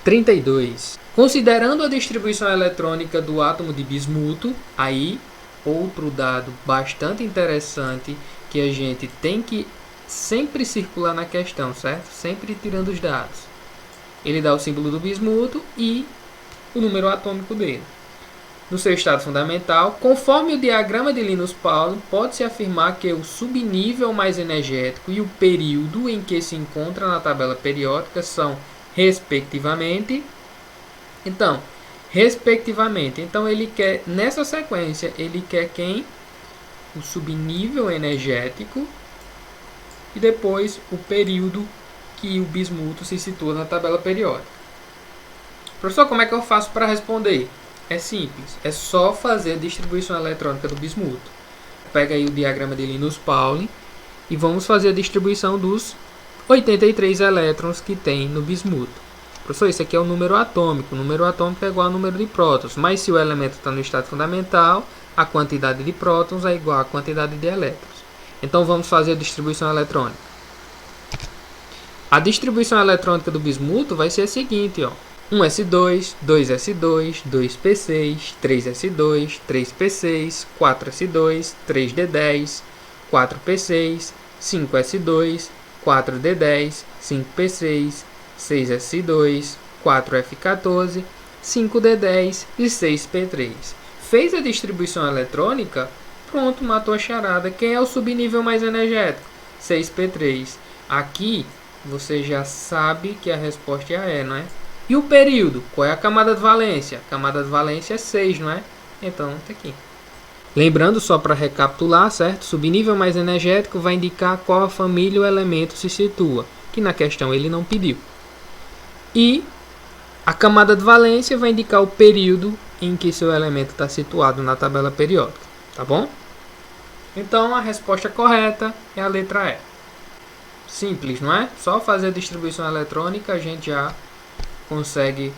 32. Considerando a distribuição eletrônica do átomo de bismuto, aí outro dado bastante interessante que a gente tem que sempre circular na questão, certo? Sempre tirando os dados. Ele dá o símbolo do bismuto e o número atômico dele. No seu estado fundamental, conforme o diagrama de Linus Pauling, pode-se afirmar que o subnível mais energético e o período em que se encontra na tabela periódica são, respectivamente, Então, ele quer, nessa sequência, ele quer quem? O subnível energético e depois o período que o bismuto se situa na tabela periódica. Professor, como é que eu faço para responder? É simples, é só fazer a distribuição eletrônica do bismuto. Pega aí o diagrama de Linus Pauling e vamos fazer a distribuição dos 83 elétrons que tem no bismuto. Professor, isso aqui é o número atômico. O número atômico é igual ao número de prótons. Mas se o elemento está no estado fundamental, a quantidade de prótons é igual à quantidade de elétrons. Então vamos fazer a distribuição eletrônica. A distribuição eletrônica do bismuto vai ser a seguinte, ó. 1s2, 2s2, 2p6, 3s2, 3p6, 4s2, 3d10, 4p6, 5s2, 4d10, 5p6, 6s2, 4f14, 5d10 e 6p3. Fez a distribuição eletrônica, pronto, matou a charada. Quem é o subnível mais energético? 6p3. Aqui você já sabe que a resposta é a E, não é? E o período? Qual é a camada de valência? A camada de valência é 6, não é? Então, tá aqui. Lembrando, só para recapitular, certo? Subnível mais energético vai indicar qual a família o elemento se situa, que na questão ele não pediu. E a camada de valência vai indicar o período em que seu elemento está situado na tabela periódica, tá bom? Então, a resposta correta é a letra E. Simples, não é? Só fazer a distribuição eletrônica a gente já consegue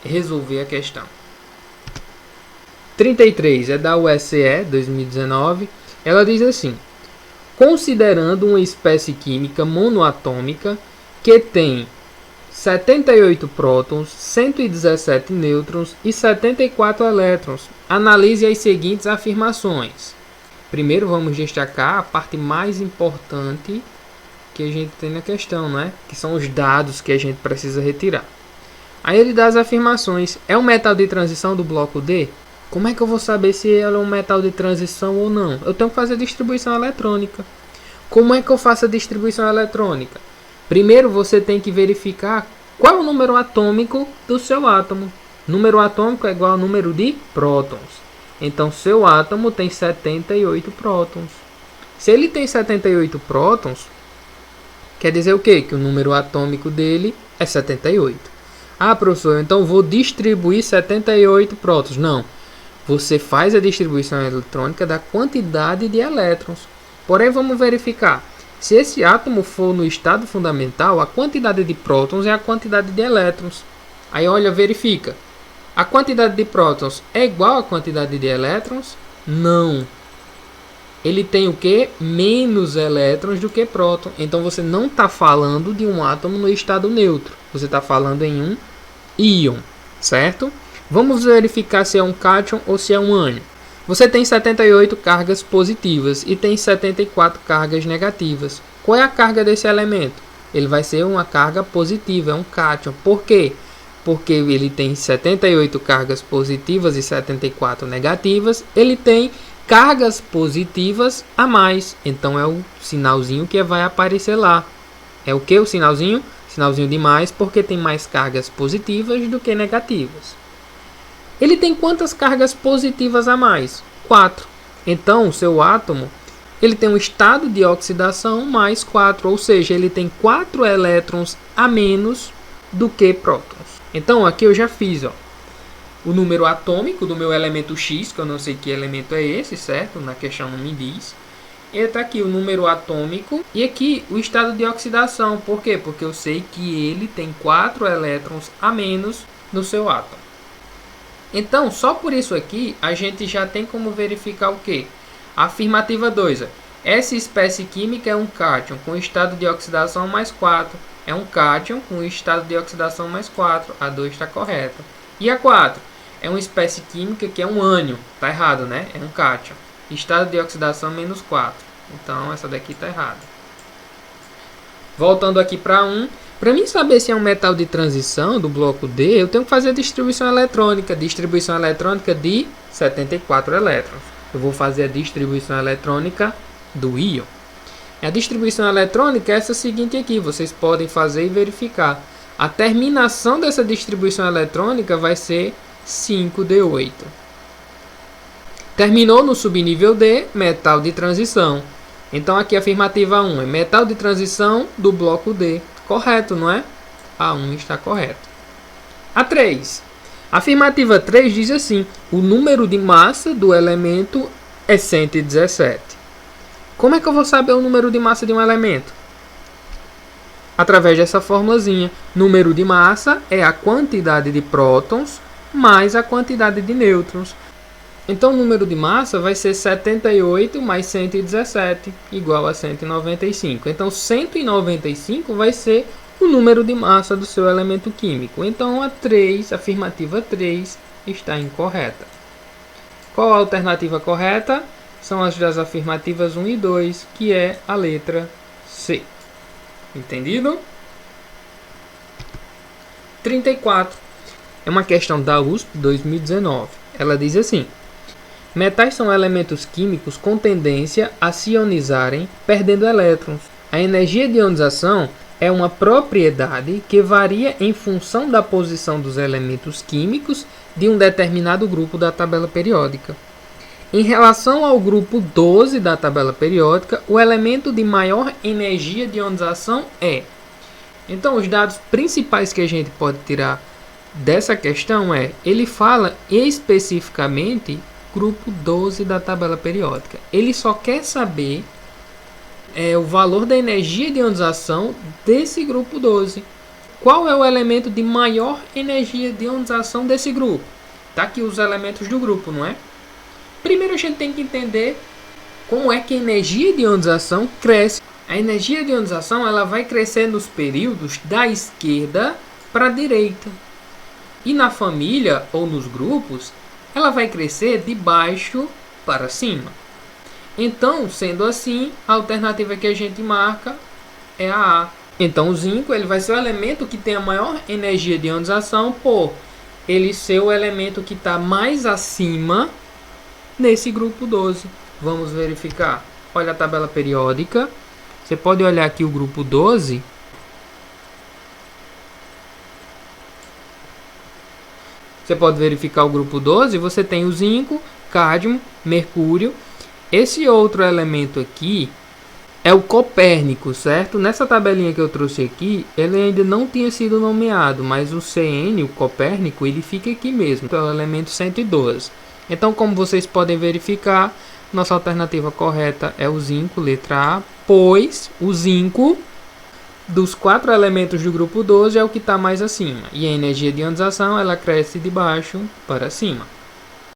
resolver a questão. 33 é da USE 2019. Ela diz assim: considerando uma espécie química monoatômica que tem 78 prótons, 117 nêutrons e 74 elétrons, analise as seguintes afirmações. Primeiro vamos destacar a parte mais importante que a gente tem na questão, né? Que são os dados que a gente precisa retirar. Aí ele dá as afirmações. É um metal de transição do bloco D? Como é que eu vou saber se ele é um metal de transição ou não? Eu tenho que fazer a distribuição eletrônica. Como é que eu faço a distribuição eletrônica? Primeiro você tem que verificar qual é o número atômico do seu átomo. Número atômico é igual ao número de prótons. Então seu átomo tem 78 prótons. Se ele tem 78 prótons, quer dizer o quê? Que o número atômico dele é 78. Ah, professor, então vou distribuir 78 prótons. Não. Você faz a distribuição eletrônica da quantidade de elétrons. Porém, vamos verificar. Se esse átomo for no estado fundamental, a quantidade de prótons é a quantidade de elétrons. Aí, olha, verifica. A quantidade de prótons é igual à quantidade de elétrons? Não. Ele tem o quê? Menos elétrons do que prótons. Então, você não está falando de um átomo no estado neutro. Você está falando em um íon, certo? Vamos verificar se é um cátion ou se é um ânion. Você tem 78 cargas positivas e tem 74 cargas negativas. Qual é a carga desse elemento? Ele vai ser uma carga positiva, é um cátion. Por quê? Porque ele tem 78 cargas positivas e 74 negativas. Ele tem cargas positivas a mais. Então é o sinalzinho que vai aparecer lá. É o que o sinalzinho? Sinalzinho de mais, porque tem mais cargas positivas do que negativas. Ele tem quantas cargas positivas a mais? 4. Então, o seu átomo ele tem um estado de oxidação mais 4, ou seja, ele tem 4 elétrons a menos do que prótons. Então, aqui eu já fiz o número atômico do meu elemento X, que eu não sei que elemento é esse, certo? Na questão não me diz. E está aqui o número atômico e aqui o estado de oxidação. Por quê? Porque eu sei que ele tem 4 elétrons a menos no seu átomo. Então, só por isso aqui, a gente já tem como verificar o quê? Afirmativa 2. Essa espécie química é um cátion com estado de oxidação mais 4. é um cátion com estado de oxidação mais 4. A 2 está correta. E a 4 é uma espécie química que é um ânion. Está errado, né? É um cátion. Estado de oxidação menos 4. Então, essa daqui está errada. Voltando aqui para 1. Para mim saber se é um metal de transição do bloco D, eu tenho que fazer a distribuição eletrônica. Distribuição eletrônica de 74 elétrons. Eu vou fazer a distribuição eletrônica do íon. A distribuição eletrônica é essa seguinte aqui. Vocês podem fazer e verificar. A terminação dessa distribuição eletrônica vai ser 5D8. Terminou no subnível D, metal de transição. Então aqui a afirmativa 1 é metal de transição do bloco D. Correto, não é? A 1 está correto. A 3. A afirmativa 3 diz assim: o número de massa do elemento é 117. Como é que eu vou saber o número de massa de um elemento? Através dessa formulazinha. Número de massa é a quantidade de prótons mais a quantidade de nêutrons. Então, o número de massa vai ser 78 mais 117, igual a 195. Então, 195 vai ser o número de massa do seu elemento químico. Então, a afirmativa 3, está incorreta. Qual a alternativa correta? São as das afirmativas 1 e 2, que é a letra C. Entendido? 34. É uma questão da USP 2019. Ela diz assim: metais são elementos químicos com tendência a se ionizarem, perdendo elétrons. A energia de ionização é uma propriedade que varia em função da posição dos elementos químicos de um determinado grupo da tabela periódica. Em relação ao grupo 12 da tabela periódica, o elemento de maior energia de ionização é. Então, os dados principais que a gente pode tirar dessa questão é, ele fala especificamente grupo 12 da tabela periódica. Ele só quer saber o valor da energia de ionização desse grupo 12. Qual é o elemento de maior energia de ionização desse grupo? Tá aqui os elementos do grupo, não é? Primeiro a gente tem que entender como é que a energia de ionização cresce. A energia de ionização ela vai crescer nos períodos da esquerda para a direita. E na família ou nos grupos, ela vai crescer de baixo para cima. Então, sendo assim, a alternativa que a gente marca é a A. Então, o zinco ele vai ser o elemento que tem a maior energia de ionização por ele ser o elemento que está mais acima nesse grupo 12. Vamos verificar. Olha a tabela periódica. Você pode olhar aqui o grupo 12. Você pode verificar o grupo 12. Você tem o zinco, cádmio, mercúrio. Esse outro elemento aqui é o copérnico, certo? Nessa tabelinha que eu trouxe aqui, ele ainda não tinha sido nomeado, mas o CN, o copérnico, ele fica aqui mesmo. Então é o elemento 112. Então, como vocês podem verificar, nossa alternativa correta é o zinco, letra A, pois o zinco dos 4 elementos do grupo 12 é o que está mais acima. E a energia de ionização ela cresce de baixo para cima.